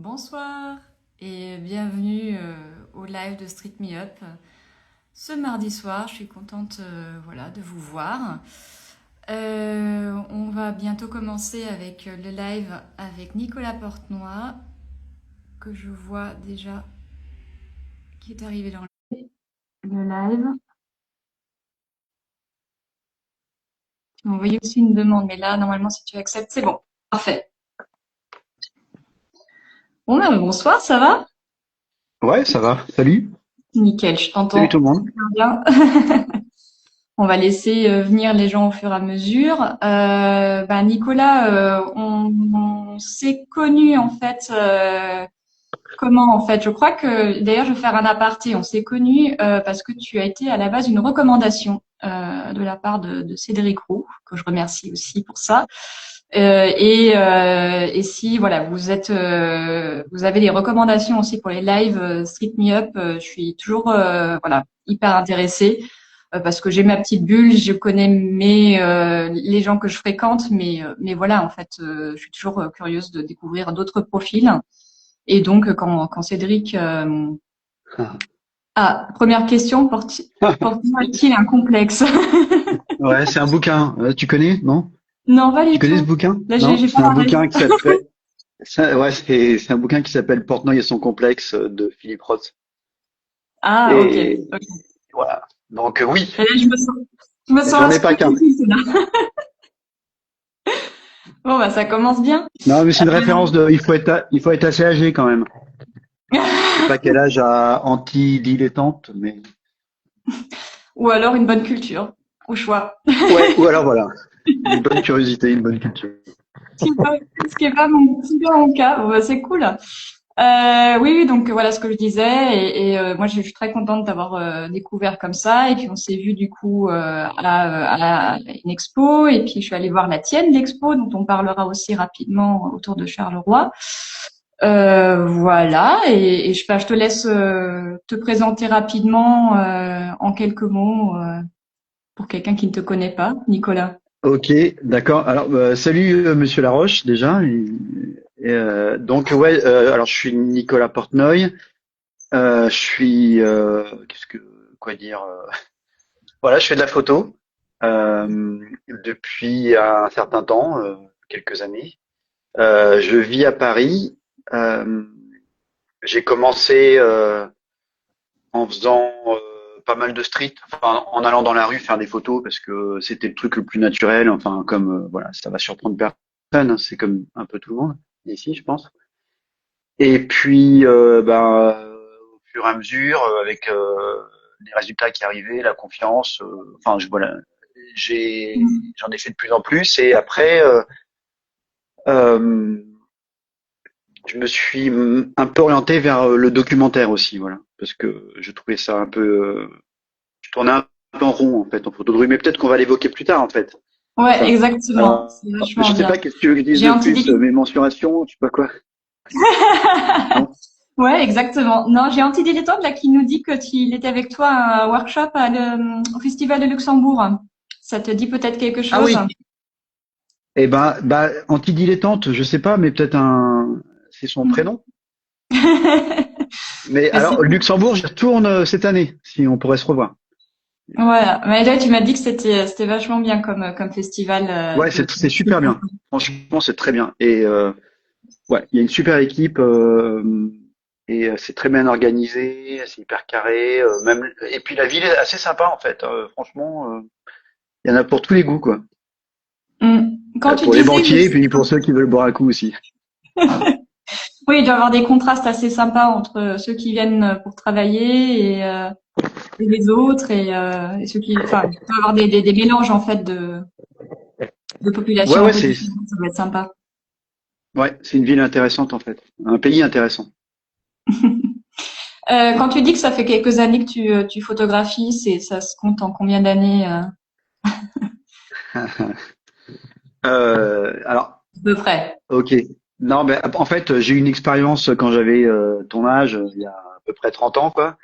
Bonsoir et bienvenue au live de Street Me Up. Ce mardi soir, je suis contente voilà, de vous voir. On va bientôt commencer avec le live avec Nicolas Portenoy, que je vois déjà qui est arrivé dans le live. Tu m'as envoyé aussi une demande, mais là, normalement, si tu acceptes, c'est bon. Parfait. Bon, bonsoir, ça va? Ouais, ça va. Salut. Nickel, je Salut tout t'entends le monde. bien. On va laisser venir les gens au fur et à mesure. Nicolas, on s'est connus en fait. Comment en fait? Je crois que d'ailleurs je vais faire un aparté. On s'est connus parce que tu as été à la base une recommandation de la part de Cédric Roux, que je remercie aussi pour ça. Et si voilà, vous avez des recommandations aussi pour les lives Street Me Up, je suis toujours voilà hyper intéressée parce que j'ai ma petite bulle, je connais les gens que je fréquente, mais voilà, en fait, je suis toujours curieuse de découvrir d'autres profils. Et donc, quand Cédric première question, porte-t-il un complexe? Ouais, c'est un bouquin. Tu connais, non? Non, pas Tu du connais ce tout. bouquin? Là, Non? j'ai pas C'est un la ref. bouquin qui s'appelle. Ouais, c'est un bouquin qui s'appelle Portnoy et son complexe de Philippe Roth. Ah, ok. Et Ok. voilà. Donc oui, Et là, je me sens j'en ai pas qu'un. inspirée là. Bon, bah, ça commence bien. Non, mais c'est une référence de. Il faut être assez âgé quand même. Je sais pas quel âge a anti-dilettante, mais. Ou alors une bonne culture, au choix. Ouais. Ou alors voilà, une bonne curiosité, une bonne culture. Ce qui est pas mon cas. Bon, bah, c'est cool. Oui, oui, donc voilà ce que je disais. Et moi, je suis très contente d'avoir découvert comme ça. Et puis, on s'est vu du coup à une expo. Et puis, je suis allée voir la tienne, l'expo, dont on parlera aussi rapidement autour de Charleroi. Voilà. Et je te laisse te présenter rapidement en quelques mots pour quelqu'un qui ne te connaît pas, Nicolas. Ok, d'accord. Alors, salut Monsieur Laroche déjà. Donc ouais, alors je suis Nicolas Portnoy. Je suis quoi dire voilà, je fais de la photo depuis un certain temps, quelques années. Je vis à Paris. Euh, j'ai commencé en faisant pas mal de street, enfin, en allant dans la rue faire des photos parce que c'était le truc le plus naturel. Enfin, comme voilà, ça va surprendre personne, hein, c'est comme un peu tout le monde ici, je pense. Et puis, au fur et à mesure, avec les résultats qui arrivaient, la confiance, enfin, voilà, j'en ai fait de plus en plus. Et après, euh, je me suis un peu orienté vers le documentaire aussi, voilà, parce que je trouvais ça un peu, je tournais un peu en rond en fait en photo de rue, mais peut-être qu'on va l'évoquer plus tard en fait. Ouais, Ça. exactement. Alors, C'est vachement je sais bien. pas qu'est-ce que tu veux que je dise J'ai de plus, antidépresseur. mes mensurations, je sais pas quoi. Non? Ouais, exactement. Non, j'ai Antidilettante là qui nous dit que il était avec toi à un workshop au Festival de Luxembourg. Ça te dit peut-être quelque Ah chose? oui. Eh antidilettante, je sais pas, mais peut-être c'est son prénom. Mais Mais c'est alors, Luxembourg, j'y retourne cette année, si on pourrait se revoir. voilà. Mais là, tu m'as dit que c'était vachement bien comme festival Ouais, c'est super bien. Franchement, c'est très bien. Et ouais, il y a une super équipe et c'est très bien organisé, c'est hyper carré. Même et puis la ville est assez sympa en fait. Franchement, il y en a pour tous les goûts quoi. Quand tu Pour les disais, banquiers et puis pour ceux qui veulent boire un coup aussi. oui, il doit y avoir des contrastes assez sympas entre ceux qui viennent pour travailler et les autres et ceux qui, enfin, il doit y avoir des mélanges en fait de Ouais, populations un ouais, peu différentes. Ça va être sympa. c'est une ville intéressante en fait, un pays intéressant. Quand tu dis que ça fait quelques années que tu photographies, ça se compte en combien d'années Alors, à peu près? ok. Non, mais en fait, j'ai eu une expérience quand j'avais ton âge, il y a à peu près 30 ans, quoi,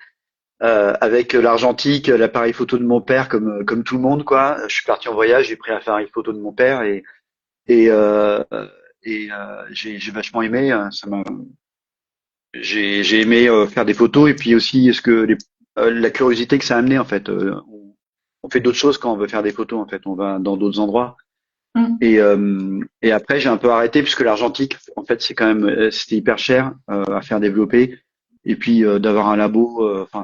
avec l'argentique, l'appareil photo de mon père, comme tout le monde, quoi. Je suis parti en voyage, j'ai pris l'appareil photo de mon père et j'ai vachement aimé. Ça m'a. j'ai aimé faire des photos et puis aussi la curiosité que ça a amené en fait. On fait d'autres choses quand on veut faire des photos en fait. On va dans d'autres endroits. Mm. Et après, j'ai un peu arrêté puisque l'argentique, en fait, c'est quand même, c'était hyper cher à faire développer. Et puis d'avoir un labo, enfin,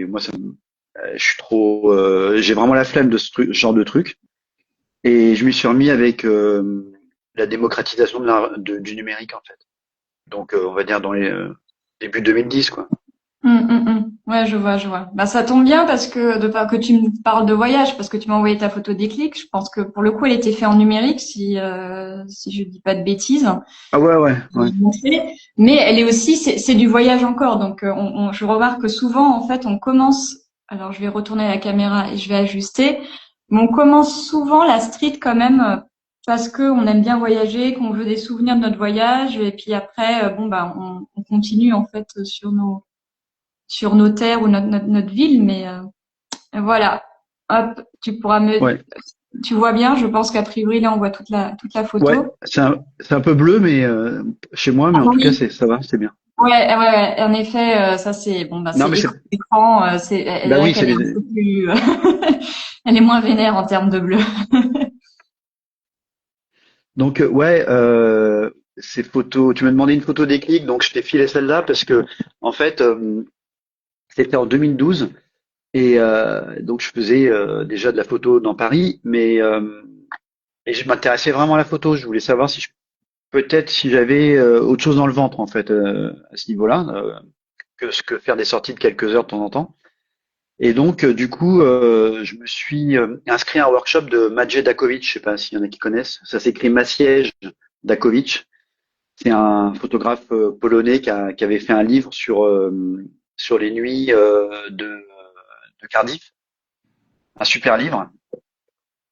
moi, je suis trop, j'ai vraiment la flemme de ce genre de truc. Et je m'y suis remis avec la démocratisation du numérique, en fait. Donc, on va dire dans les début 2010, quoi. Ouais, je vois, je vois. Bah, ça tombe bien parce que que tu me parles de voyage, parce que tu m'as envoyé ta photo déclic. Je pense que pour le coup, elle était faite en numérique, si je dis pas de bêtises. Ah ouais, ouais, Je vais ouais. te montrer. Mais elle est aussi, c'est du voyage encore. Donc, je remarque que souvent, en fait, on commence. Alors, je vais retourner la caméra et je vais ajuster. Mais on commence souvent la street quand même parce que on aime bien voyager, qu'on veut des souvenirs de notre voyage. Et puis après, bon, bah, on continue en fait sur nos terres ou notre ville. Mais voilà. Hop, Ouais, tu vois bien. Je pense qu'a priori là, on voit toute la ouais. photo. C'est un peu bleu, mais chez moi, Ah mais en tout cas, oui. ça va, c'est bien. Ouais, ouais, ouais. En effet, ça c'est bon, bah Non, c'est mais écran. C'est bah vrai oui, qu'elle est un peu plus, elle est moins vénère en termes de bleu. donc ouais, ces photos. Tu m'as demandé une photo déclic, donc je t'ai filé celle-là parce que en fait, c'était en 2012 et donc je faisais déjà de la photo dans Paris, mais et je m'intéressais vraiment à la photo. Je voulais savoir peut-être si j'avais autre chose dans le ventre en fait à ce niveau-là, que faire des sorties de quelques heures de temps en temps. Et donc du coup, je me suis inscrit à un workshop de Maciej Dakovic. Je sais pas s'il y en a qui connaissent. Ça s'écrit Maciej Dakovic. C'est un photographe polonais qui avait fait un livre sur les nuits de Cardiff, un super livre.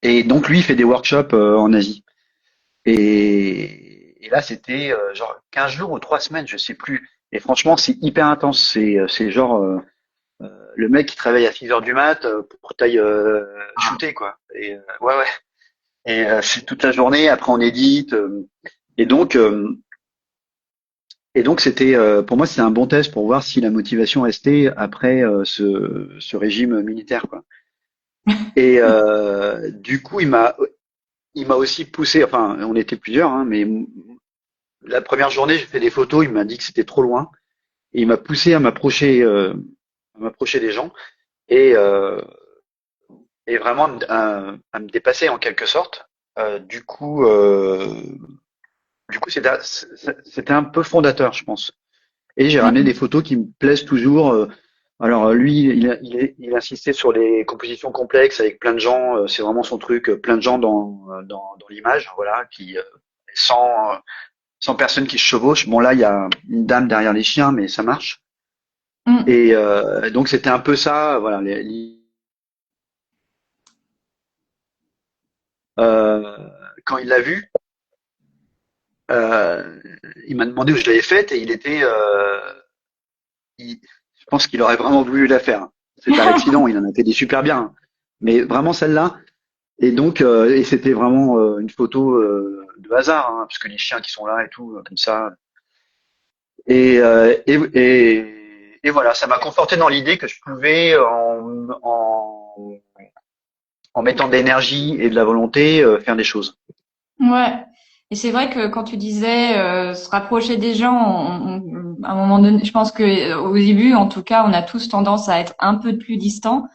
Et donc lui, il fait des workshops en Asie. Et là, c'était genre 15 jours ou 3 semaines, je sais plus. Et franchement, c'est hyper intense. C'est genre le mec qui travaille à 6 heures du mat pour que t'ailles shooter, quoi. Et ouais, ouais. Et c'est toute la journée. Après, on édite. Et donc, euh, Et donc c'était pour moi c'était un bon test pour voir si la motivation restait après ce régime militaire quoi. Et du coup il m'a aussi poussé, enfin on était plusieurs hein, mais la première journée j'ai fait des photos, il m'a dit que c'était trop loin et il m'a poussé à m'approcher des gens et et vraiment à me dépasser en quelque sorte. Du coup c'était un peu fondateur je pense. Et j'ai ramené des photos qui me plaisent toujours. Alors lui, il insistait sur les compositions complexes avec plein de gens. C'est vraiment son truc. Plein de gens dans l'image, voilà, qui 100, 100 personnes qui se chevauchent. Bon là, il y a une dame derrière les chiens, mais ça marche. Mm. Et donc c'était un peu ça, voilà. Quand il l'a vu, euh, il m'a demandé où je l'avais faite et je pense qu'il aurait vraiment voulu la faire. C'est par accident, il en a fait des super bien. Hein. Mais vraiment celle-là, et donc et c'était vraiment une photo de hasard, hein, parce que les chiens qui sont là et tout, comme ça. Et, et voilà, ça m'a conforté dans l'idée que je pouvais, en mettant de l'énergie et de la volonté, faire des choses. Ouais. Et c'est vrai que quand tu disais se rapprocher des gens, à un moment donné, je pense que au début, en tout cas, on a tous tendance à être un peu plus distants.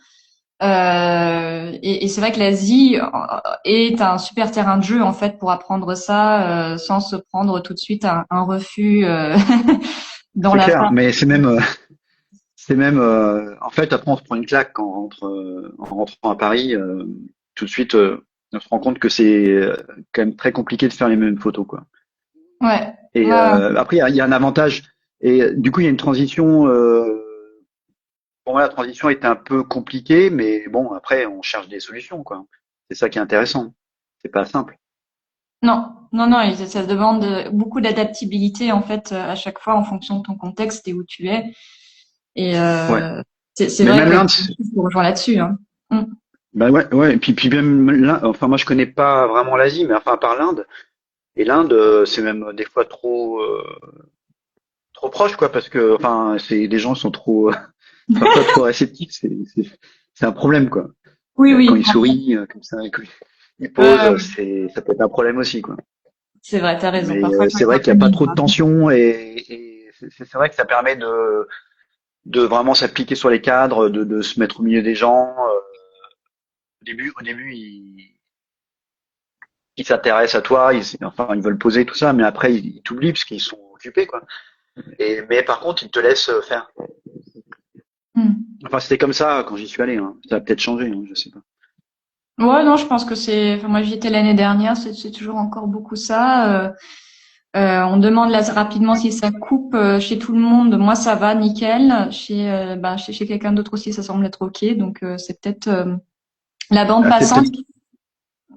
Et c'est vrai que l'Asie est un super terrain de jeu en fait pour apprendre ça sans se prendre tout de suite un refus dans C'est la clair, face. mais c'est même, en fait, après on se prend une claque quand on rentre, en rentrant à Paris. Tout de suite, on se rend compte que c'est quand même très compliqué de faire les mêmes photos, quoi. Ouais. Et Ouais. après, il y a un avantage. Et du coup, il y a une transition. Pour moi, la transition était un peu compliquée, mais bon, après, on cherche des solutions, quoi. C'est ça qui est intéressant. C'est pas simple. Non, non, non, ça demande beaucoup d'adaptabilité en fait à chaque fois en fonction de ton contexte et où tu es. Et Ouais. c'est Mais vrai même que l'Inde, je te rejoins là-dessus. Hein. Mm. bah ouais, ouais. Et puis même l'Inde, enfin, moi, je connais pas vraiment l'Asie, mais enfin, à part l'Inde. Et l'Inde, c'est même des fois trop proche, quoi, parce que, enfin, les gens sont trop, parfois trop réceptifs, c'est un problème, quoi. Oui, Quand oui, ils sourient, comme ça, et qu'ils posent, euh, ça peut être un problème aussi, quoi. c'est vrai, t'as raison. Mais Parfois, quand c'est il y a vrai un qu'il peu n'y a de pas mime. trop de tension et c'est vrai que ça permet de vraiment s'appliquer sur les cadres, de se mettre au milieu des gens. Au début, ils s'intéressent à toi, enfin, ils veulent poser tout ça, mais après, ils t'oublient parce qu'ils sont occupés, quoi. Mais par contre, ils te laissent faire. Hmm. Enfin, c'était comme ça quand j'y suis allé, hein. Ça a peut-être changé, hein, je sais pas. Ouais, non, je pense que enfin, moi, j'y étais l'année dernière, c'est toujours encore beaucoup ça. On demande là rapidement si ça coupe chez tout le monde. Moi, ça va, nickel. Chez quelqu'un d'autre aussi, ça semble être OK. Donc, c'est peut-être la bande Ah, c'est passante. peut-être,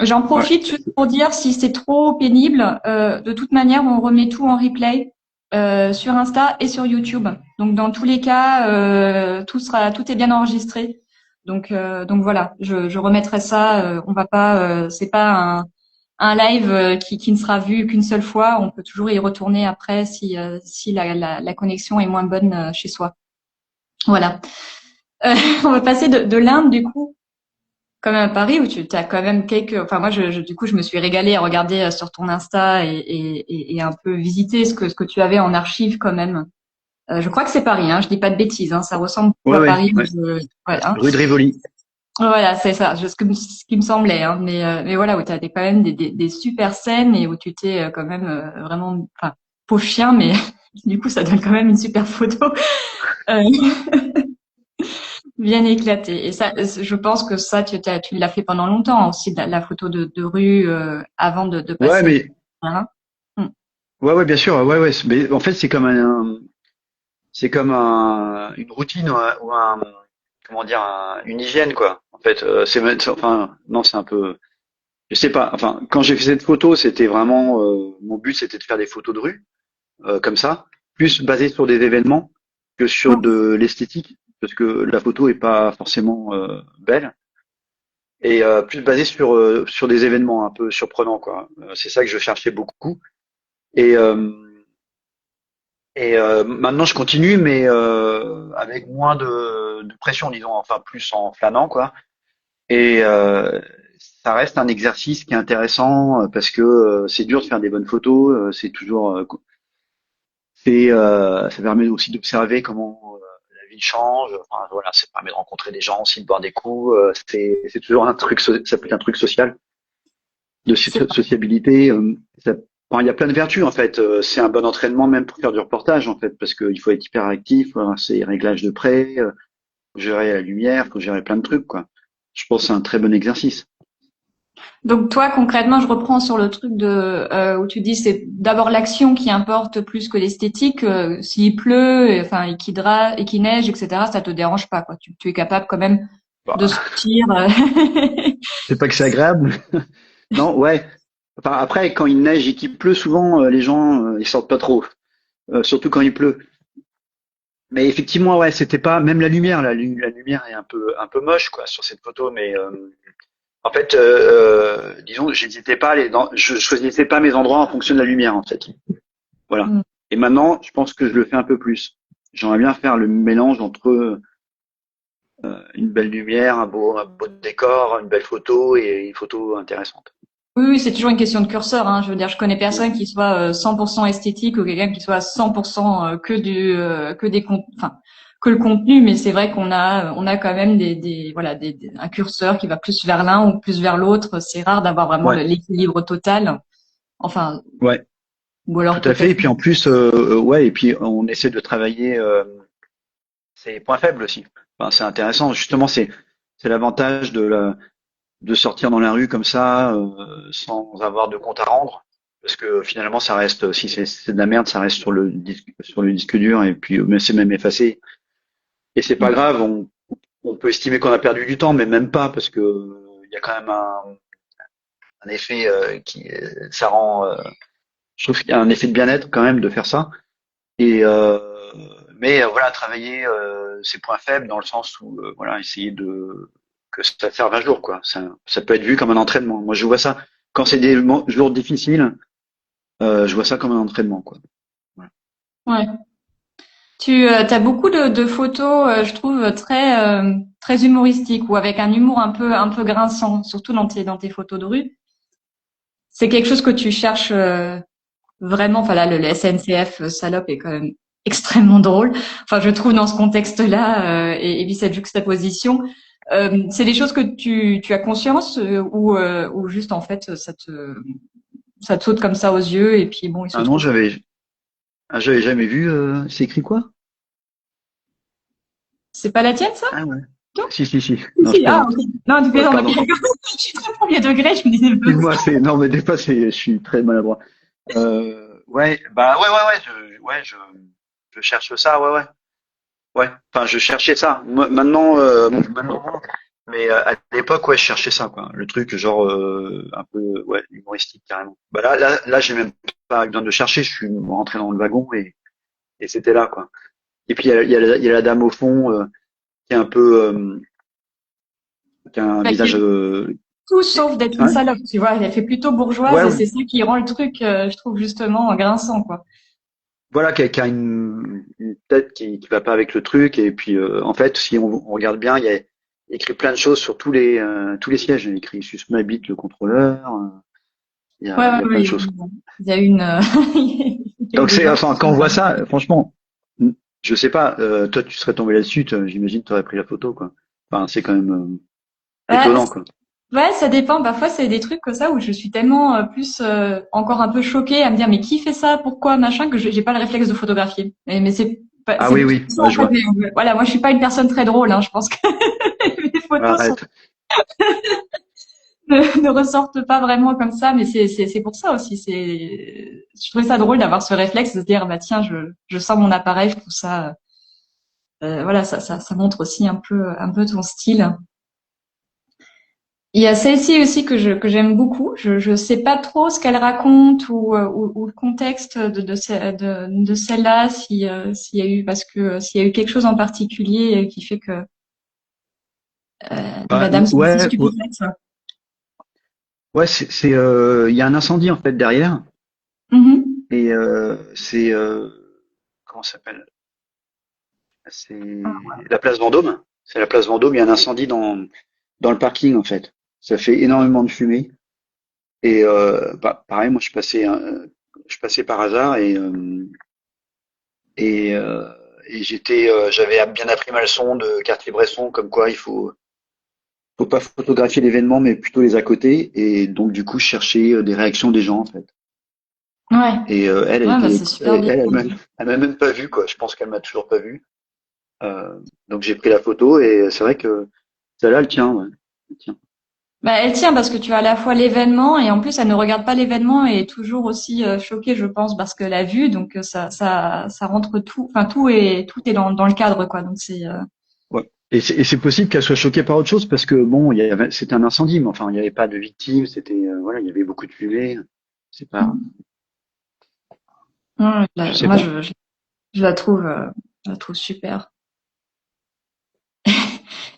J'en ouais. profite juste pour dire si c'est trop pénible. De toute manière, on remet tout en replay sur Insta et sur YouTube. Donc, dans tous les cas, tout est bien enregistré. Donc voilà, je remettrai ça. On va pas, c'est pas un live qui ne sera vu qu'une seule fois. On peut toujours y retourner après si la connexion est moins bonne chez soi. Voilà. On va passer de l'Inde du coup, quand même à Paris où tu as quand même quelques. Enfin moi, du coup, je me suis régalée à regarder sur ton Insta et un peu visiter ce que tu avais en archive quand même. Je crois que c'est Paris, hein. Je dis pas de bêtises, hein. Ça ressemble Ouais, beaucoup à ouais, Paris. ouais. Ouais, hein. Rue de Rivoli. Voilà, c'est ça, ce qui me semblait, hein. Mais voilà, où tu as quand même des super scènes et où tu t'es quand même vraiment, enfin, pauvre chien, mais du coup, ça donne quand même une super photo euh, bien éclatée. Et ça, je pense que ça, tu l'as fait pendant longtemps aussi, la photo de rue avant de Ouais, passer. mais, Hein. Mm. ouais, ouais, bien sûr, ouais, ouais. Mais en fait, c'est comme une routine comment dire, une hygiène, quoi. En fait, enfin, non, c'est un peu, je sais pas. Enfin, quand j'ai fait cette photo, c'était vraiment, mon but, c'était de faire des photos de rue, comme ça, plus basées sur des événements que sur de l'esthétique, parce que la photo est pas forcément belle, et plus basée sur des événements un peu surprenants, quoi. C'est ça que je cherchais beaucoup. Et maintenant, je continue, mais avec moins de pression, disons, enfin plus en flânant, quoi. Et ça reste un exercice qui est intéressant parce que c'est dur de faire des bonnes photos. C'est toujours, ça permet aussi d'observer comment la vie change. Enfin, voilà, ça permet de rencontrer des gens aussi, de boire des coups. C'est toujours un truc, ça peut être un truc social, de C'est sociabilité. Enfin, il y a plein de vertus en fait. C'est un bon entraînement même pour faire du reportage en fait, parce qu'il faut être hyper actif. Voilà, c'est réglage de près, faut gérer la lumière, faut gérer plein de trucs quoi. Je pense que c'est un très bon exercice. Donc toi, concrètement, je reprends sur le truc où tu dis c'est d'abord l'action qui importe plus que l'esthétique. S'il pleut, enfin et qu'il neige, etc., ça te dérange pas, quoi. Tu es capable quand même de Bah, sortir. c'est pas que c'est agréable. Non, ouais. Enfin, après, quand il neige et qu'il pleut, souvent les gens ils sortent pas trop, surtout quand il pleut. Mais effectivement, ouais, c'était pas même la lumière. La lumière est un peu moche quoi sur cette photo, mais en fait, disons, j'hésitais pas je choisissais pas mes endroits en fonction de la lumière en fait. Voilà. Mm. Et maintenant, je pense que je le fais un peu plus. J'aimerais bien faire le mélange entre une belle lumière, un beau décor, une belle photo et une photo intéressante. Oui, oui, c'est toujours une question de curseur, hein. Je veux dire, je connais personne qui soit 100% esthétique ou quelqu'un qui soit 100% enfin, que le contenu, mais c'est vrai qu'on a quand même voilà, un curseur qui va plus vers l'un ou plus vers l'autre. C'est rare d'avoir vraiment Ouais, l'équilibre total. Enfin, ouais, ou tout alors à fait. peut-être. Et puis en plus, ouais, et puis on essaie de travailler ses points faibles aussi. Enfin, c'est intéressant. Justement, c'est l'avantage de sortir dans la rue comme ça, sans avoir de compte à rendre. Parce que finalement, ça reste, si c'est de la merde, ça reste sur le disque dur et puis mais c'est même effacé. Et c'est pas grave, on peut estimer qu'on a perdu du temps, mais même pas, parce que il y a quand même un effet ça rend, je trouve qu'il y a un effet de bien-être quand même de faire ça. Et mais voilà, travailler ses points faibles dans le sens où voilà, essayer de que ça serve un jour quoi. Ça peut être vu comme un entraînement. Moi, je vois ça quand c'est des jours difficiles, je vois ça comme un entraînement quoi. Voilà. Ouais. Tu as beaucoup de photos, je trouve très humoristiques ou avec un humour un peu grinçant, surtout dans tes photos de rue. C'est quelque chose que tu cherches vraiment. Enfin là, le SNCF salope est quand même extrêmement drôle. Enfin, je trouve dans ce contexte-là et vit cette juxtaposition. C'est des choses que tu as conscience ou juste en fait ça te saute comme ça aux yeux et puis bon, il se Ah non, trouve. j'avais jamais vu. C'est écrit quoi? C'est pas la tienne ça? Ah ouais. Non. Si, si, si. Non, je Si, ah, ok. plaisante. Non, tu Ouais, plaisantes, ok. pardon. Je suis très premier degré, je me disais, Excuse-moi, non, mais des fois, je suis très maladroit. Ouais, bah, je cherche ça, ouais, ouais. Ouais. Enfin, je cherchais ça. Maintenant, maintenant, non. Mais à l'époque, ouais, je cherchais ça, quoi. Le truc, genre, un peu, ouais, humoristique, carrément. Bah là, j'ai même pas besoin de chercher. Je suis rentré dans le wagon et c'était là, quoi. Et puis, il y a la dame au fond, qui est un peu, qui a un bah, qui visage, est tout sauf d'être une ouais, salope, tu vois. Elle fait plutôt bourgeoise ouais, et ouais. c'est ça qui rend le truc, je trouve justement grinçant, quoi. Voilà, qui a une tête qui va pas avec le truc. Et puis, en fait, si on regarde bien, il y a écrit plein de choses sur tous les sièges. Il y a écrit Sus m'habite le contrôleur. Ouais, Il ouais, y a plein ouais. de choses. Il y a une, il y a eu Donc des c'est, gens enfin, qui quand on sont, voit ça, franchement, je sais pas, toi tu serais tombé là-dessus, j'imagine tu aurais pris la photo, quoi. Enfin, c'est quand même ouais, étonnant, quoi. ouais, ça dépend. Parfois, c'est des trucs comme ça où je suis tellement plus encore un peu choquée à me dire mais qui fait ça, pourquoi, machin, que j'ai pas le réflexe de photographier. Mais Ah c'est oui, plutôt oui, ça ouais, en je fait. vois. Mais, voilà, moi je suis pas une personne très drôle. Hein, je pense que les photos sont Arrête. ne ressortent pas vraiment comme ça, mais c'est pour ça aussi. Je trouvais ça drôle d'avoir ce réflexe de se dire bah tiens, je sors mon appareil, je trouve ça voilà, ça montre aussi un peu ton style. Il y a celle-ci aussi que j'aime beaucoup. Je sais pas trop ce qu'elle raconte ou le contexte de celle-là, si s'il y a eu parce que s'il y a eu quelque chose en particulier qui fait que la Bah, dame soit si ouais, ouais, stupéfaite. ouais, il y a un incendie en fait derrière, Mhm. et comment ça s'appelle? C'est la place Vendôme. C'est la place Vendôme. Il y a un incendie dans le parking en fait. Ça fait énormément de fumée. Et bah, pareil, moi je passais par hasard et, euh, et j'avais bien appris ma leçon de Cartier-Bresson, comme quoi faut pas photographier l'événement, mais plutôt les à côté. Et donc du coup, je cherchais des réactions des gens en fait. Ouais, Et ouais, bah c'est super bien. elle m'a même pas vu quoi. Je pense qu'elle m'a toujours pas vu. Donc j'ai pris la photo et c'est vrai que celle-là, elle tient. Ouais. Elle tient. Bah, elle tient parce que tu as à la fois l'événement et en plus elle ne regarde pas l'événement et est toujours aussi choquée, je pense, parce qu'elle a vu. Donc ça rentre tout, enfin tout est dans le cadre quoi. Donc c'est Ouais. Et c'est possible qu'elle soit choquée par autre chose parce que bon, c'était un incendie, mais enfin, il n'y avait pas de victimes, c'était voilà, il y avait beaucoup de fumée. C'est pas, ouais, je sais moi pas. je la trouve super.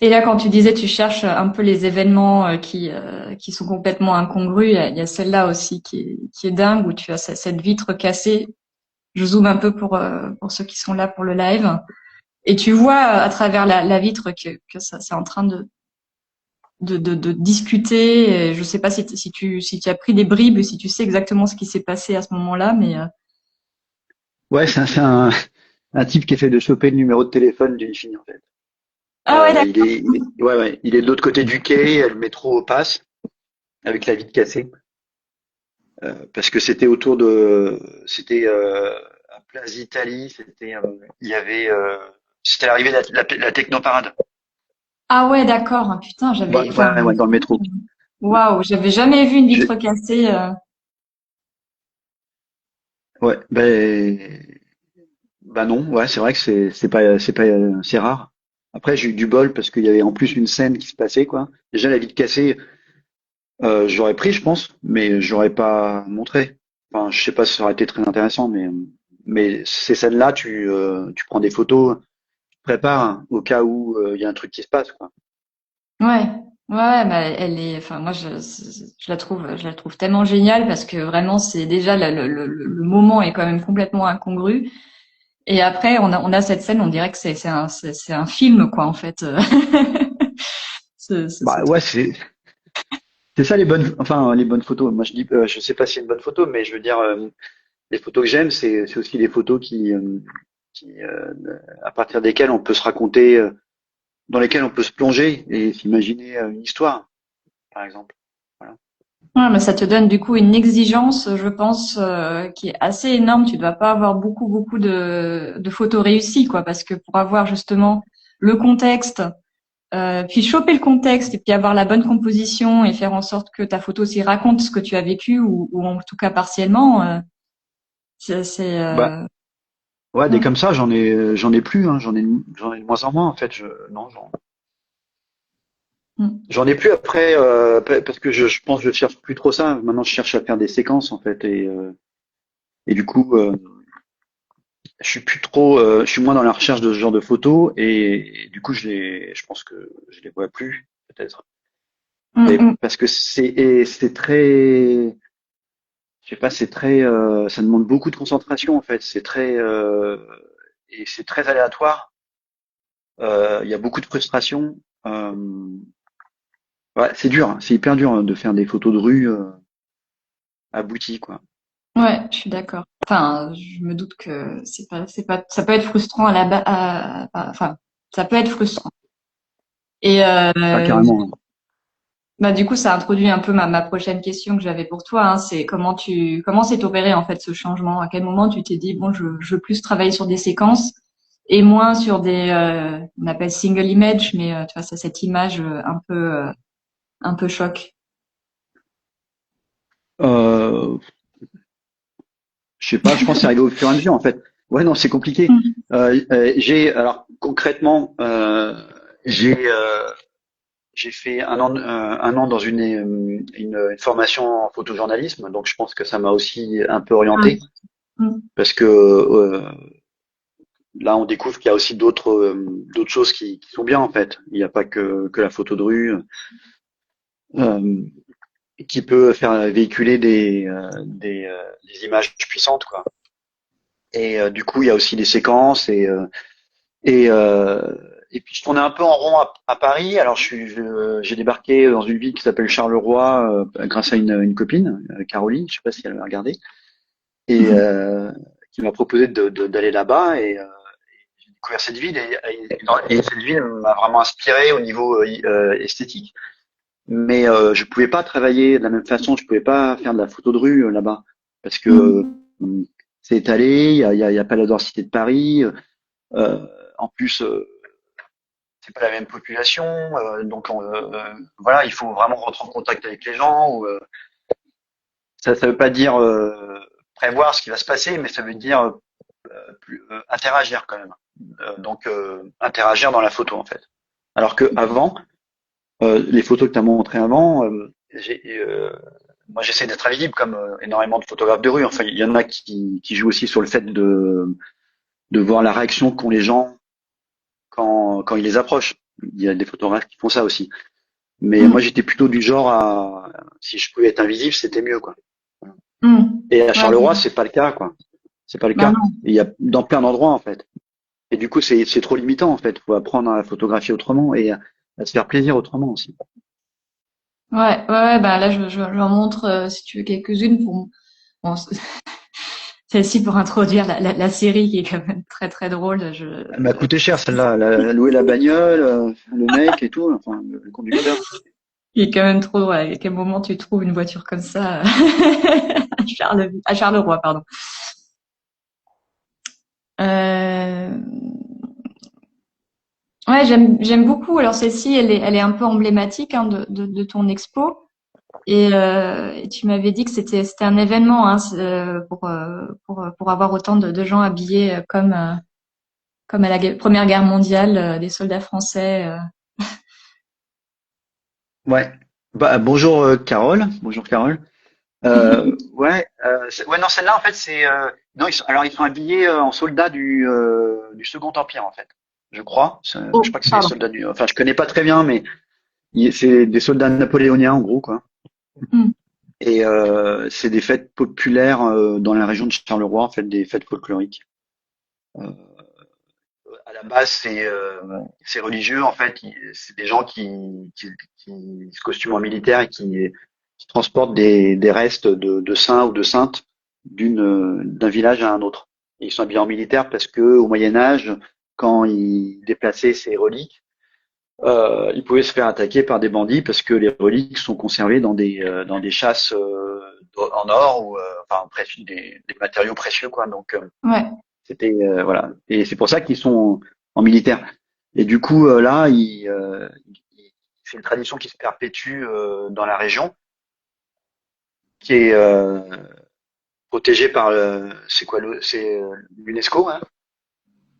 Et là quand tu disais tu cherches un peu les événements qui sont complètement incongrus, il y a celle-là aussi qui est dingue où tu as cette vitre cassée. Je zoome un peu pour ceux qui sont là pour le live. Et tu vois à travers la vitre que ça c'est en train de discuter. Et je sais pas si tu as pris des bribes, si tu sais exactement ce qui s'est passé à ce moment-là, mais Ouais, c'est un type qui essaie de choper le numéro de téléphone d'une fille en fait. ah ouais d'accord. Ouais, ouais, il est de l'autre côté du quai, le métro passe avec la vitre cassée parce que c'était à Place d'Italie, il y avait, c'était l'arrivée de la technoparade. Ah ouais d'accord. Putain Ouais, j'avais enfin ouais, ouais, dans le métro. waouh j'avais jamais vu une J'ai- vitre cassée. Ouais, bah non, ouais, c'est vrai que c'est rare. Après, j'ai eu du bol parce qu'il y avait en plus une scène qui se passait, quoi. Déjà, la vitre cassée, j'aurais pris, je pense, mais j'aurais pas montré. Enfin, je sais pas si ça aurait été très intéressant, mais ces scènes-là, tu prends des photos, tu te prépares hein, au cas où il y a un truc qui se passe, quoi. Ouais ouais bah elle est enfin moi je la trouve tellement géniale parce que vraiment c'est déjà le moment est quand même complètement incongru. Et après, on a cette scène, on dirait que c'est un film, quoi, en fait. Ce Bah truc. ouais, c'est ça les bonnes, enfin les bonnes photos. Moi je dis, je sais pas si c'est une bonne photo, mais je veux dire, les photos que j'aime, c'est aussi les photos qui à partir desquelles on peut se raconter, dans lesquelles on peut se plonger et s'imaginer une histoire, par exemple. Voilà. Ouais, mais ça te donne du coup une exigence, je pense, qui est assez énorme. Tu dois pas avoir beaucoup de photos réussies, quoi, parce que pour avoir justement le contexte, puis choper le contexte et puis avoir la bonne composition et faire en sorte que ta photo aussi raconte ce que tu as vécu ou en tout cas partiellement, c'est Bah ouais, des ouais. comme ça, j'en ai plus, hein, j'en ai de moins en moins en fait. Non, Mm. j'en ai plus après parce que je pense que je cherche plus trop ça. Maintenant, je cherche à faire des séquences en fait et du coup, je suis plus trop, je suis moins dans la recherche de ce genre de photos et du coup, je pense que je les vois plus peut-être. Mm, Et mm. parce que c'est très, je sais pas, c'est très, ça demande beaucoup de concentration en fait. C'est très et c'est très aléatoire. Il y a beaucoup de frustration. Ouais, c'est dur, hein, c'est hyper dur de faire des photos de rue abouties quoi. Ouais, je suis d'accord. Enfin, je me doute que ça peut être frustrant à la base, enfin, ça peut être frustrant. Et Ah, carrément. bah du coup, ça introduit un peu ma prochaine question que j'avais pour toi. Hein, c'est comment s'est opéré en fait ce changement? À quel moment tu t'es dit bon, je veux plus travailler sur des séquences et moins sur des, on appelle single image, mais tu vois, c'est cette image un peu choc. Euh, je sais pas, je pense que c'est arrivé au fur et à mesure en fait. Ouais, non, c'est compliqué. Mm. Alors concrètement, j'ai fait un an dans une formation en photojournalisme, donc je pense que ça m'a aussi un peu Ah, orienté mm. parce que là on découvre qu'il y a aussi d'autres choses qui sont bien en fait. Il n'y a pas que la photo de rue euh, qui peut faire véhiculer des images puissantes quoi. Et du coup il y a aussi des séquences et euh, et puis je tournais un peu en rond à Paris. Alors j'ai débarqué dans une ville qui s'appelle Charleroi grâce à une copine, Caroline, je sais pas si elle m'a regardé, et Mhm. qui m'a proposé d'aller là-bas. Et j'ai découvert cette ville et cette ville m'a vraiment inspiré au niveau esthétique. Mais je pouvais pas travailler de la même façon, je pouvais pas faire de la photo de rue là-bas parce que Mm. c'est étalé, il y a pas la densité de Paris. En plus, c'est pas la même population, donc voilà, il faut vraiment rentrer en contact avec les gens. Ça veut pas dire prévoir ce qui va se passer, mais ça veut dire interagir quand même. Donc interagir dans la photo en fait. Alors que avant, les photos que tu as montrées avant, moi j'essaie d'être invisible comme énormément de photographes de rue. Enfin, il y en a qui jouent aussi sur le fait de voir la réaction qu'ont les gens quand ils les approchent. Il y a des photographes qui font ça aussi. Mais moi, Mm. j'étais plutôt du genre à, si je pouvais être invisible, c'était mieux, quoi. Mm. Et à Ouais, Charleroi, c'est pas le cas, quoi. C'est pas le bah cas. non. Et il y a dans plein d'endroits, en fait. Et du coup, c'est trop limitant, en fait. Faut apprendre à photographier autrement et à se faire plaisir autrement aussi. Ouais, bah là, j'en montre, si tu veux, quelques-unes pour, bon, celle-ci pour introduire la série qui est quand même très drôle. Elle m'a coûté cher, celle-là. Louer la bagnole, le mec et tout, enfin, le conducteur. Qui est quand même trop drôle. À quel moment tu trouves une voiture comme ça à Charleroi, pardon. Euh, ouais, j'aime beaucoup. Alors celle-ci, elle est un peu emblématique hein, de ton expo. Et tu m'avais dit que c'était un événement hein, pour avoir autant de gens habillés comme à la Première Guerre mondiale, des soldats français. Ouais. Bah, bonjour, Carole. Bonjour, Carole. Ouais, ouais, non, celle-là, en fait, non, alors ils sont habillés en soldats du Second Empire, en fait. Je crois. Je Oh, crois que c'est les pardon. soldats enfin, je connais pas très bien, mais c'est des soldats napoléoniens, en gros, quoi. Hmm. Et c'est des fêtes populaires dans la région de Charleroi, en fait, des fêtes folkloriques. Euh, à la base, c'est religieux en fait. C'est des gens qui se costument en militaire et qui transportent des restes de saints ou de saintes d'un village à un autre. Et ils sont habillés en militaire parce que au Moyen Âge, quand ils déplaçaient ces reliques, ils pouvaient se faire attaquer par des bandits parce que les reliques sont conservées dans des chasses en or ou enfin des matériaux précieux quoi. Donc Ouais. c'était voilà. Et c'est pour ça qu'ils sont en militaire. Et du coup là, c'est une tradition qui se perpétue dans la région, qui est protégée par c'est quoi c'est l'UNESCO, hein,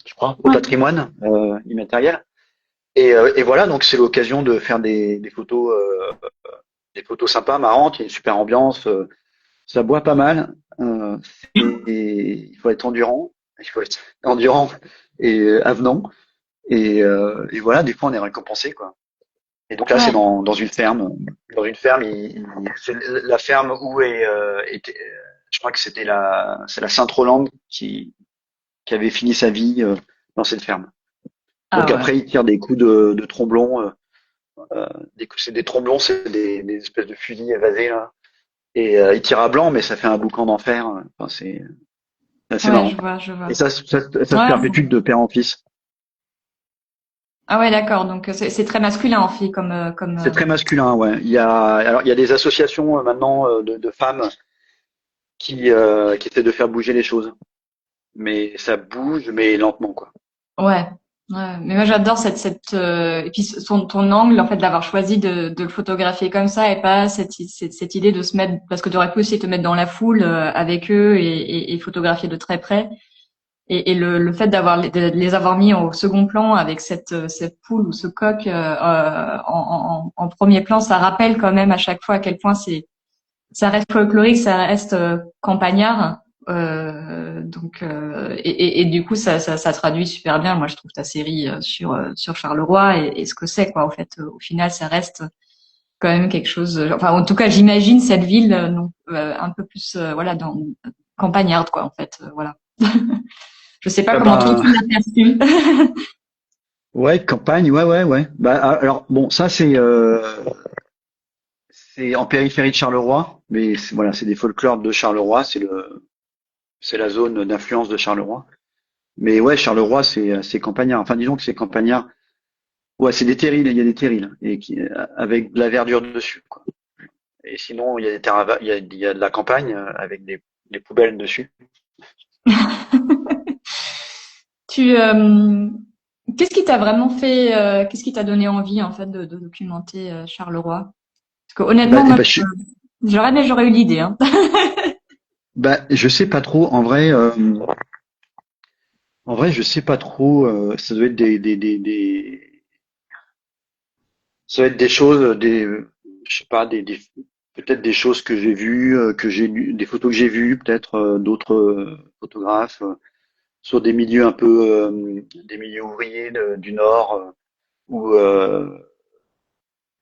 je crois, au Ouais. patrimoine immatériel. Et voilà, donc c'est l'occasion de faire des photos sympas, marrantes. Il y a une super ambiance. Ça boit pas mal. Il faut être endurant. Il faut être endurant et avenant. Et voilà, des fois on est récompensé quoi. Et donc là c'est Ouais. dans une ferme. Dans une ferme, c'est la ferme où je crois que c'est la Sainte-Rolande qui avait fini sa vie dans cette ferme. Donc Ah ouais. après il tire des coups de tromblon. C'est des tromblons, c'est des espèces de fusils évasés là. Et il tire à blanc, mais ça fait un boucan d'enfer. Enfin, c'est assez Ouais, marrant. je vois, je vois. Et ça se Ouais. perpétue de père en fils. Ah ouais, d'accord. Donc c'est très masculin en fait C'est très masculin, ouais. Il y a des associations maintenant de femmes qui essaient de faire bouger les choses. Mais ça bouge, mais lentement, quoi. ouais. Ouais. Mais moi j'adore et puis ton angle en fait d'avoir choisi de le photographier comme ça et pas cette idée de se mettre parce que tu aurais pu aussi te mettre dans la foule avec eux et photographier de très près. Et le fait de les avoir mis au second plan avec cette poule ou ce coq en premier plan, ça rappelle quand même à chaque fois à quel point ça reste folklorique, ça reste campagnard. Et du coup, ça traduit super bien. Moi, je trouve ta série sur Charleroi et ce que c'est quoi. En fait, au final, ça reste quand même quelque chose. Enfin, en tout cas, j'imagine cette ville non, un peu plus voilà dans campagnarde quoi. En fait, voilà. Je sais pas Ah comment toi bah, tu l'as perçu. ouais, campagne, ouais, ouais, ouais. Bah, alors, bon, ça, c'est en périphérie de Charleroi, mais voilà, c'est des folklores de Charleroi, c'est la zone d'influence de Charleroi. Mais ouais, Charleroi, c'est campagnard. Enfin, disons que c'est campagnard. Ouais, c'est des terrils, il y a des terrils, avec de la verdure dessus, quoi. Et sinon, il y a des terrains, il y a de la campagne avec des poubelles dessus. Tu, qu'est-ce qui t'a vraiment fait, qu'est-ce qui t'a donné envie en fait de documenter Charleroi? Parce que Bah, honnêtement, eh moi, ben, j'aurais eu l'idée. Hein. bah, je sais pas trop. En vrai, je sais pas trop. Ça doit être ça doit être des choses, je sais pas, peut-être des choses que j'ai vues, que j'ai lues, des photos que j'ai vues, peut-être d'autres photographes sur des milieux un peu, des milieux ouvriers du Nord, ou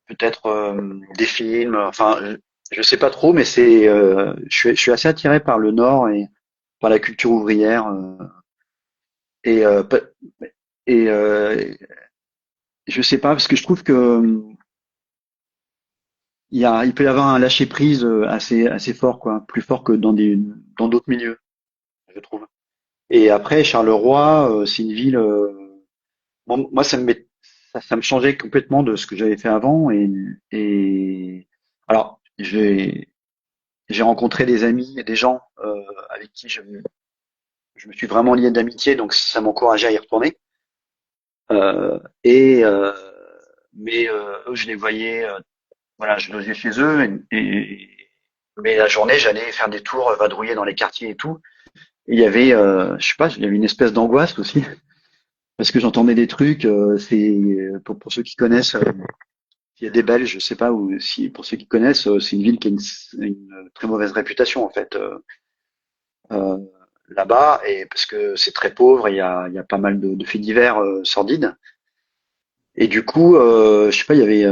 peut-être des films. Enfin, je sais pas trop, mais je suis assez attiré par le Nord et par la culture ouvrière. Et euh, pe- et je sais pas parce que je trouve que il peut y avoir un lâcher prise assez fort, quoi, plus fort que dans d'autres milieux, je trouve. Et après, Charleroi, c'est une ville. Moi, ça me changeait complètement de ce que j'avais fait avant. Et alors, j'ai rencontré des amis et des gens avec qui je me suis vraiment lié d'amitié, donc ça m'encourageait à y retourner. Euh, et mais eux, je les voyais, voilà, je logeais chez eux, mais la journée, j'allais faire des tours, vadrouiller dans les quartiers et tout. Et il y avait, je sais pas, il y avait une espèce d'angoisse aussi, parce que j'entendais des trucs. Pour ceux qui connaissent, il y a des Belges, je sais pas, ou si pour ceux qui connaissent, c'est une ville qui a une très mauvaise réputation en fait. Euh, Là-bas, et parce que c'est très pauvre, il y a pas mal de faits divers sordides. Et du coup, je sais pas, il y avait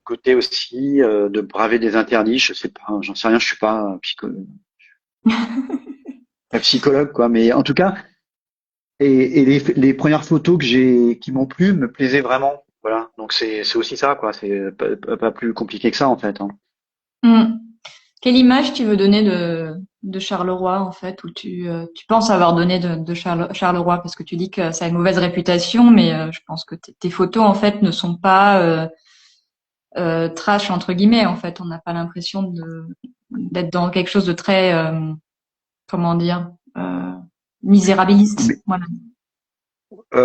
côté aussi de braver des interdits. Je sais pas, j'en sais rien, je suis pas un psychologue quoi. Mais en tout cas, Et les premières photos qui m'ont plu me plaisaient vraiment. Voilà. Donc c'est aussi ça, quoi. C'est pas plus compliqué que ça, en fait, hein. Hmm. Quelle image tu veux donner de Charleroi, en fait, ou tu penses avoir donné de Charleroi, parce que tu dis que ça a une mauvaise réputation, mais je pense que tes photos, en fait, ne sont pas trash, entre guillemets, en fait. On n'a pas l'impression d'être dans quelque chose de très, comment dire, misérabiliste. Mais, Voilà.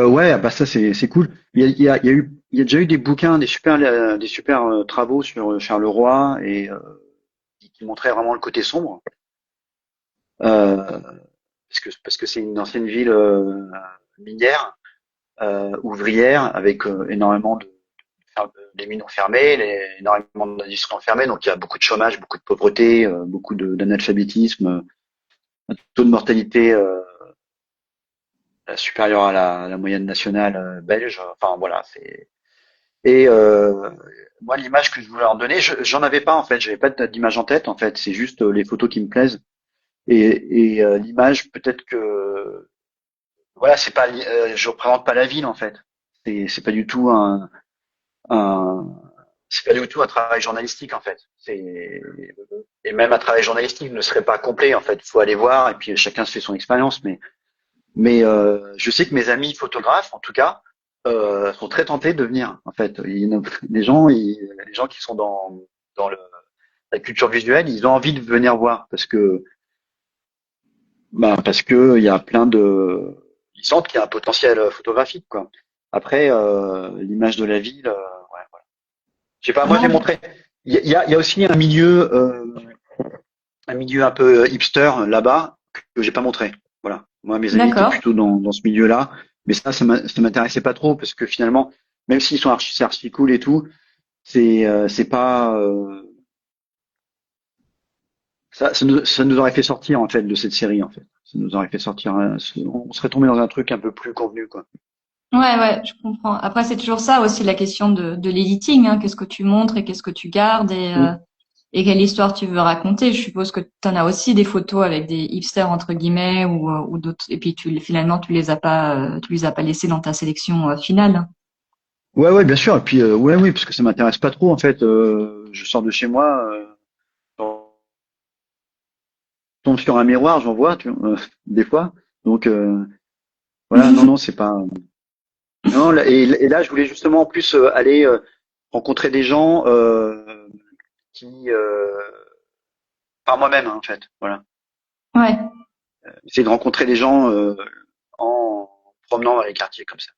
ouais, bah ça c'est cool. Il y a déjà eu des bouquins, des super travaux sur Charleroi et qui montraient vraiment le côté sombre. Euh, parce que c'est une ancienne ville minière, ouvrière, avec énormément des mines ont fermé, énormément d'industries ont fermé, donc il y a beaucoup de chômage, beaucoup de pauvreté, beaucoup d'analphabétisme, un taux de mortalité supérieur à la moyenne nationale belge. Enfin voilà, c'est et moi l'image que je voulais leur donner, j'en avais pas en fait, j'avais pas d'image en tête en fait, c'est juste les photos qui me plaisent et l'image peut-être que voilà, c'est pas je représente pas la ville en fait. C'est pas du tout un c'est pas du tout un travail journalistique en fait. Et même un travail journalistique ne serait pas complet en fait. Il faut aller voir et puis chacun se fait son expérience. Mais je sais que mes amis photographes, en tout cas, sont très tentés de venir. En fait, les gens qui sont dans la culture visuelle, ils ont envie de venir voir parce que il y a ils sentent qu'il y a un potentiel photographique quoi. Après, l'image de la ville, ouais, voilà. Je sais pas, moi j'ai Ouais, montré. Il y a aussi un milieu un peu hipster là-bas que j'ai pas montré. Voilà. Moi, mes amis étaient d'accord. plutôt dans ce milieu-là, mais ça m'intéressait pas trop parce que finalement, même s'ils sont c'est archi cool et tout, c'est pas ça nous aurait fait sortir en fait de cette série en fait. Ça nous aurait fait sortir, on serait tombé dans un truc un peu plus convenu quoi. Ouais, ouais, je comprends. Après, c'est toujours ça aussi la question de l'editing, hein. Qu'est-ce que tu montres et qu'est-ce que tu gardes Mm. et quelle histoire tu veux raconter. Je suppose que tu en as aussi des photos avec des hipsters entre guillemets ou d'autres. Et puis finalement tu les as pas laissés dans ta sélection finale. Ouais, ouais, bien sûr. Et puis, ouais, oui, parce que ça m'intéresse pas trop en fait. Je sors de chez moi, je tombe sur un miroir, j'en vois, des fois. Donc, voilà, non, non, c'est pas. Non, et là, je voulais justement en plus aller rencontrer des gens qui, par moi-même, hein, en fait. Voilà. Ouais. Essayer de rencontrer des gens en promenant dans les quartiers comme ça.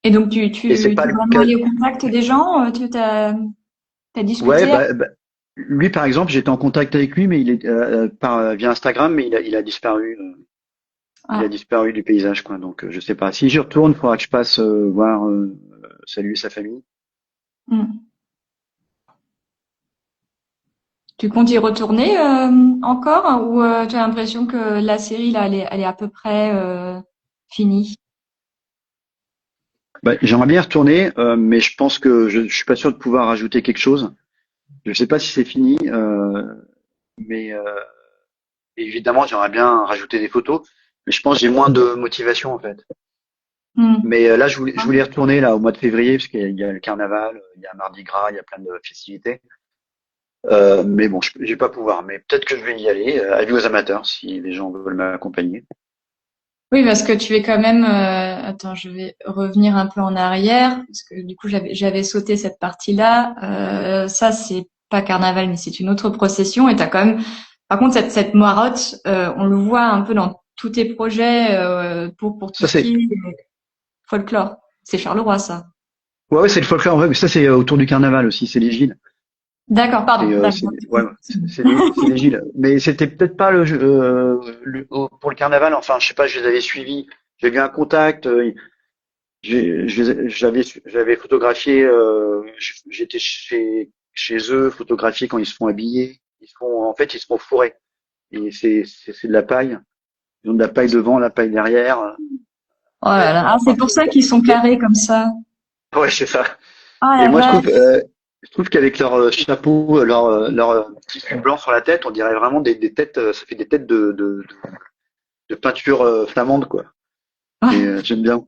Et donc Et c'est pas t'es le vraiment cas. allé au contact des gens. T'as Ouais, discuté. lui, par exemple, j'étais en contact avec lui, mais il est via Instagram, mais il a disparu. Il a Ah. disparu du paysage, quoi. Donc, je sais pas. Si j'y retourne, il faudra que je passe voir, saluer sa famille. Hmm. Tu comptes y retourner encore hein, ou tu as l'impression que la série là elle est à peu près finie? Bah, j'aimerais bien y retourner, mais je pense que je suis pas sûr de pouvoir rajouter quelque chose. Je sais pas si c'est fini, mais évidemment, j'aimerais bien rajouter des photos, mais je pense que j'ai moins de motivation en fait. Hmm. Mais là, je voulais y retourner là au mois de février parce qu'il y a le carnaval, il y a Mardi Gras, il y a plein de festivités. Mais bon, je vais pas pouvoir. Mais peut-être que je vais y aller. Avis aux amateurs si les gens veulent m'accompagner. Oui, parce que tu es quand même. Attends, je vais revenir un peu en arrière parce que du coup j'avais sauté cette partie-là. Ça c'est pas carnaval, mais c'est une autre procession. Et t'as quand même. Par contre, cette Moirotte, on le voit un peu dans tous tes projets pour tout Ça ce qui c'est, est folklore. C'est Charleroi, ça. ouais, ouais, c'est le folklore. Ouais, mais ça c'est autour du carnaval aussi. C'est les Gilles. D'accord, pardon. C'est, D'accord. ouais, c'est les Gilles. Mais c'était peut-être pas pour le carnaval. Enfin, je sais pas. Je les avais suivis. J'ai eu un contact. J'avais photographié. J'étais chez eux, photographier quand ils se font habiller. En fait, ils se font fourrer. Et c'est de la paille. Ils ont de la paille devant, la paille derrière. Oh là là. Ah, c'est Enfin, pour ça qu'ils sont carrés comme ça. ouais, c'est ça. Ah Et la moi, vache. je trouve qu'avec leur chapeau, leur tissu blanc sur la tête, on dirait vraiment des têtes. Ça fait des têtes de peinture flamande, quoi. J'aime bien.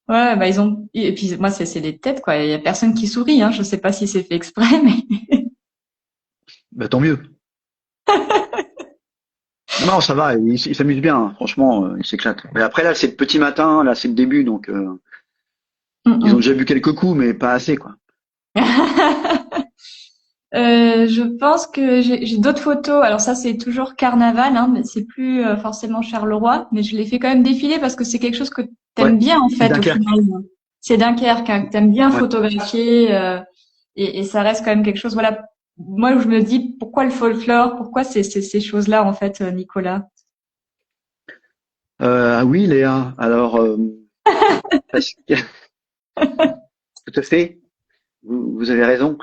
Ouais, bah ils ont et puis moi c'est des têtes quoi. Il y a personne qui sourit. Hein. Je sais pas si c'est fait exprès, mais Bah, tant mieux. Non, non, ça va, il s'amuse bien, hein. Franchement, il s'éclate. Mais après, là, c'est le petit matin, là, c'est le début, donc ils ont Mm, déjà bu quelques coups, mais pas assez, quoi. mm. Je pense que j'ai d'autres photos. Alors ça, c'est toujours carnaval, hein, mais c'est plus forcément Charleroi. Mais je les fais quand même défiler parce que c'est quelque chose que Ouais, t'aimes bien en c'est fait au Dunkerque. final. C'est Dunkerque, hein, que t'aimes bien Ouais. photographier et ça reste quand même quelque chose. Voilà, moi où je me dis pourquoi le folklore, pourquoi ces choses-là en fait, Nicolas. Ah oui, Léa. Alors, parce que, tout à fait, vous avez raison.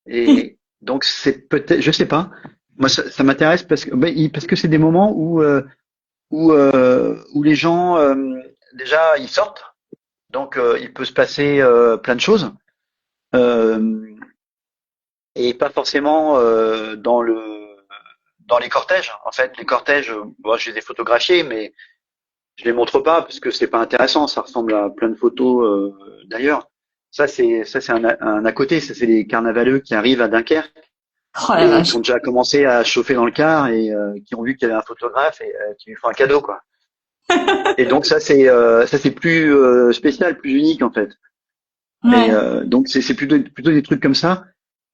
Et donc, c'est peut-être, je sais pas. Moi, ça m'intéresse parce que c'est des moments où les gens, déjà, ils sortent. Donc, il peut se passer plein de choses. Euh, et pas forcément dans les cortèges. En fait, les cortèges, moi, je les ai photographiés, mais je les montre pas parce que c'est pas intéressant. Ça ressemble à plein de photos d'ailleurs. Ça c'est un à côté. Ça c'est les carnavaleux qui arrivent à Dunkerque Oh la et qui vache. ont déjà commencé à chauffer dans le car et qui ont vu qu'il y avait un photographe et qui lui font un cadeau quoi. Et donc ça c'est plus spécial, plus unique en fait. Et Ouais. donc c'est plutôt des trucs comme ça.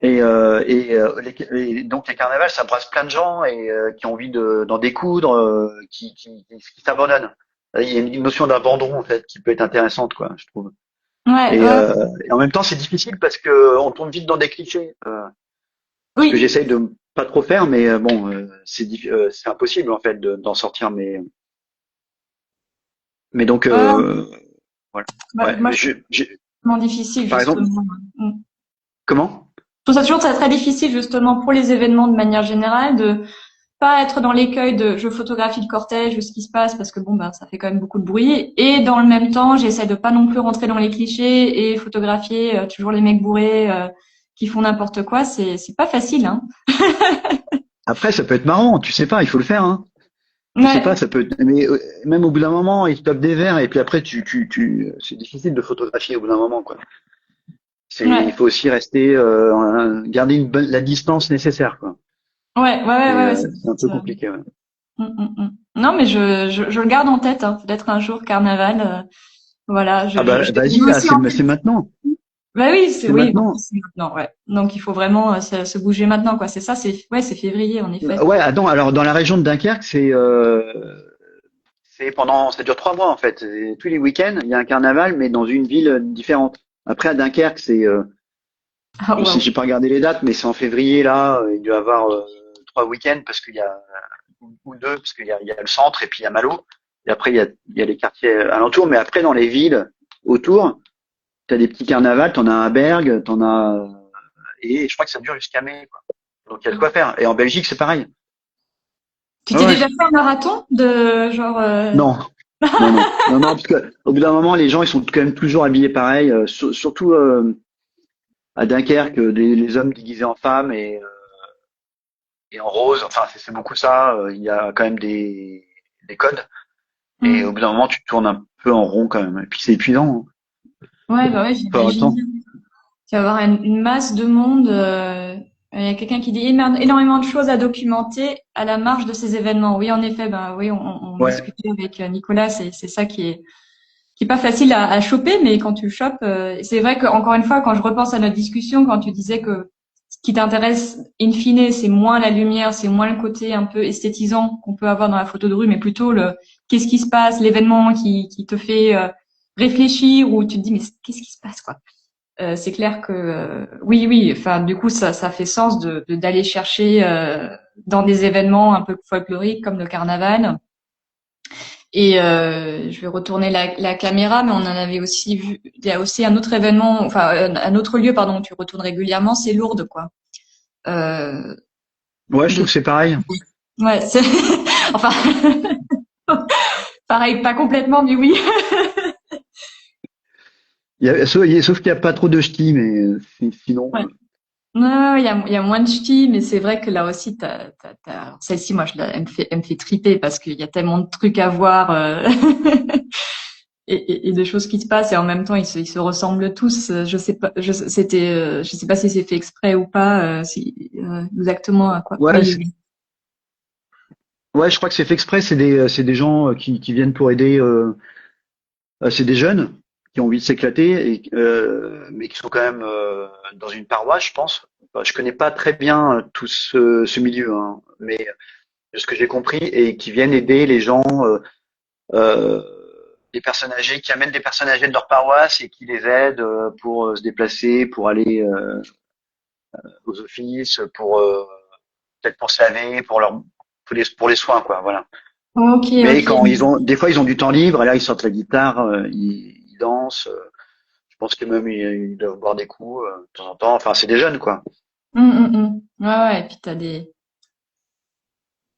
Et donc les carnavals, ça brasse plein de gens et qui ont envie d'en découdre, qui s'abandonnent. Il y a une notion d'abandon en fait qui peut être intéressante quoi, je trouve. Ouais, ouais. Et en même temps, c'est difficile parce que on tombe vite dans des clichés. Ce que Oui. j'essaye de pas trop faire, mais bon, c'est impossible en fait d'en sortir. Mais donc Ouais. voilà. Bah, Ouais, moi, je trouve ça vraiment difficile par exemple, justement. Mm. comment? Je trouve ça toujours très, très difficile justement pour les événements de manière générale de pas être dans l'écueil de je photographie le cortège ou ce qui se passe parce que bon ben ça fait quand même beaucoup de bruit et dans le même temps j'essaie de pas non plus rentrer dans les clichés et photographier toujours les mecs bourrés qui font n'importe quoi, c'est pas facile hein. Après, ça peut être marrant, tu sais pas, il faut le faire, hein. Tu sais pas, Ouais, ça peut. Mais même au bout d'un moment, ils te tapent des verres et puis après, c'est difficile de photographier au bout d'un moment, quoi. Il ouais, faut aussi rester, garder la distance nécessaire, quoi. ouais, C'est un peu compliqué. Ouais. Non mais je le garde en tête hein. Peut-être un jour carnaval voilà, Ah bah je vas-y l'ai là, aussi en c'est tête. maintenant, Bah oui, c'est oui, bon, maintenant. c'est maintenant, ouais. Donc il faut vraiment se bouger maintenant, quoi. C'est ça, c'est février en effet. Ouais, attends, alors dans la région de Dunkerque, ça dure 3 mois en fait. Et tous les week-ends, il y a un carnaval, mais dans une ville différente. Après à Dunkerque, Ah je sais, wow. j'ai pas regardé les dates, mais c'est en février là. Il doit y avoir 3 week-ends parce qu'il y a ou deux, parce il y a le centre et puis il y a Malo. Et après, il y a les quartiers alentours. Mais après, dans les villes autour, tu as des petits carnavals. T'en as à Bergue, t'en as... Et je crois que ça dure jusqu'à mai, quoi. Donc, il y a de quoi faire. Et en Belgique, c'est pareil. Tu Ah t'es ouais. déjà fait un marathon de genre Non, non, parce que au bout d'un moment, les gens, ils sont quand même toujours habillés pareil. Surtout à Dunkerque, les hommes déguisés en femmes et en rose. Enfin, c'est beaucoup ça. Il y a quand même des codes. Et au hmm. bout d'un moment, tu tournes un peu en rond quand même. Et puis, c'est épuisant, hein. Ouais, bah ouais, Faut avoir le j'imagine temps. bien. Tu vas avoir une masse de monde. Il y a quelqu'un qui dit énormément de choses à documenter à la marge de ces événements. Oui, en effet, ben oui, on Ouais. discutait avec Nicolas, c'est ça qui est pas facile à choper, mais quand tu le chopes, c'est vrai que encore une fois, quand je repense à notre discussion, quand tu disais que ce qui t'intéresse in fine, c'est moins la lumière, c'est moins le côté un peu esthétisant qu'on peut avoir dans la photo de rue, mais plutôt le qu'est-ce qui se passe, l'événement qui te fait réfléchir ou tu te dis mais qu'est-ce qui se passe quoi. C'est clair que oui, enfin du coup ça fait sens d'aller chercher dans des événements un peu folkloriques comme le carnaval et je vais retourner la caméra, mais on en avait aussi vu. Il y a aussi un autre événement, enfin un autre lieu, pardon, où tu retournes régulièrement, c'est Lourdes, quoi. Euh, Ouais, je trouve de, que c'est pareil. ouais, c'est, enfin, pareil, pas complètement, mais oui. Sauf qu'il n'y a pas trop de ch'tis, mais sinon. Ouais. Non, il y a moins de ch'tis, mais c'est vrai que là aussi, alors, celle-ci, moi, elle me fait triper parce qu'il y a tellement de trucs à voir. et des choses qui se passent et en même temps ils se ressemblent tous. Je sais pas, je sais pas si c'est fait exprès ou pas, exactement à quoi Ouais, il. ouais, je crois que c'est fait exprès. C'est des gens qui viennent pour aider. C'est des jeunes qui ont envie de s'éclater, mais qui sont quand même dans une paroisse, je pense. Enfin, je connais pas très bien tout ce milieu, hein, mais de ce que j'ai compris, et qui viennent aider les gens, euh, des personnes âgées, qui amènent des personnes âgées de leur paroisse et qui les aident pour se déplacer, pour aller aux offices, pour peut-être pour se laver, pour les soins, quoi. Voilà. Ok, Mais ok. quand des fois ils ont du temps libre, et là ils sortent la guitare, ils dansent. Je pense que même ils doivent boire des coups de temps en temps. Enfin, c'est des jeunes, quoi. Ouais, ouais. Et puis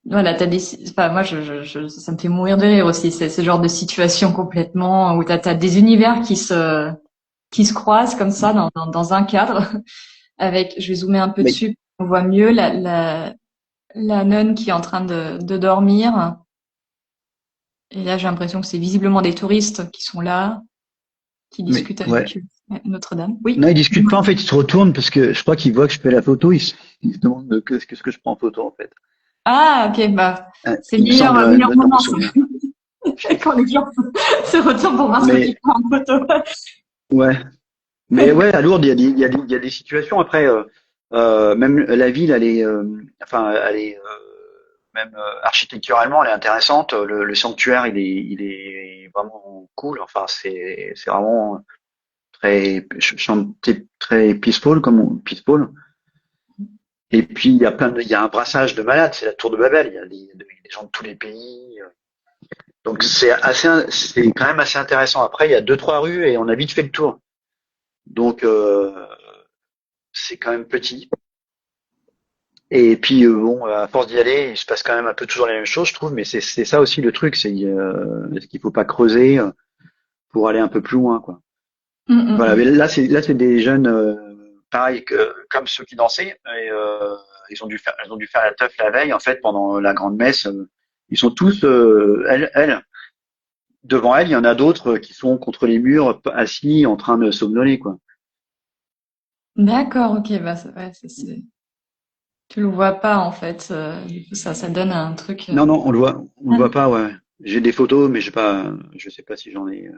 voilà, enfin, moi, ça me fait mourir de rire aussi. C'est ce genre de situation complètement où t'as des univers qui se croisent comme ça dans un cadre. Avec, je vais zoomer un peu Mais, dessus, on voit mieux la nonne qui est en train de dormir. Et là, j'ai l'impression que c'est visiblement des touristes qui sont là, qui discutent ouais. avec ouais, Notre-Dame. Non, Oui. ils discutent pas en fait, ils se retournent parce que je crois qu'ils voient que je fais la photo, ils se demandent qu'est-ce que je prends en photo en fait. Ah, ok, bah, c'est le Il me semble, meilleur dans mon moment, ça. souvenir. Quand les gens se retournent pour voir ce que tu Mais prends en photo. ouais, mais ouais, à Lourdes, il y a des situations. Après, même la ville, elle est même architecturalement, elle est intéressante. Le sanctuaire, il est vraiment cool. Enfin, c'est vraiment très peaceful, peaceful. Et puis il y a un brassage de malades. C'est la Tour de Babel. Il y a des gens de tous les pays. Donc c'est quand même assez intéressant. Après, il y a deux trois rues et on a vite fait le tour. Donc c'est quand même petit. Et puis bon, à force d'y aller, il se passe quand même un peu toujours les mêmes choses, je trouve. Mais c'est ça aussi le truc, c'est qu'il faut pas creuser pour aller un peu plus loin, quoi. Hum, hum, Voilà. Mais hum. là c'est des jeunes pareil que comme ceux qui dansaient. Et, ils ont dû faire la teuf la veille en fait pendant la grande messe. Ils sont tous elles devant elles. Il y en a d'autres qui sont contre les murs assis en train de somnoler, quoi. D'accord, ok, bah, ouais, tu le vois pas, en fait. Du coup, ça donne un truc. Non, non, on le voit pas, ouais. J'ai des photos, mais je sais pas si j'en ai.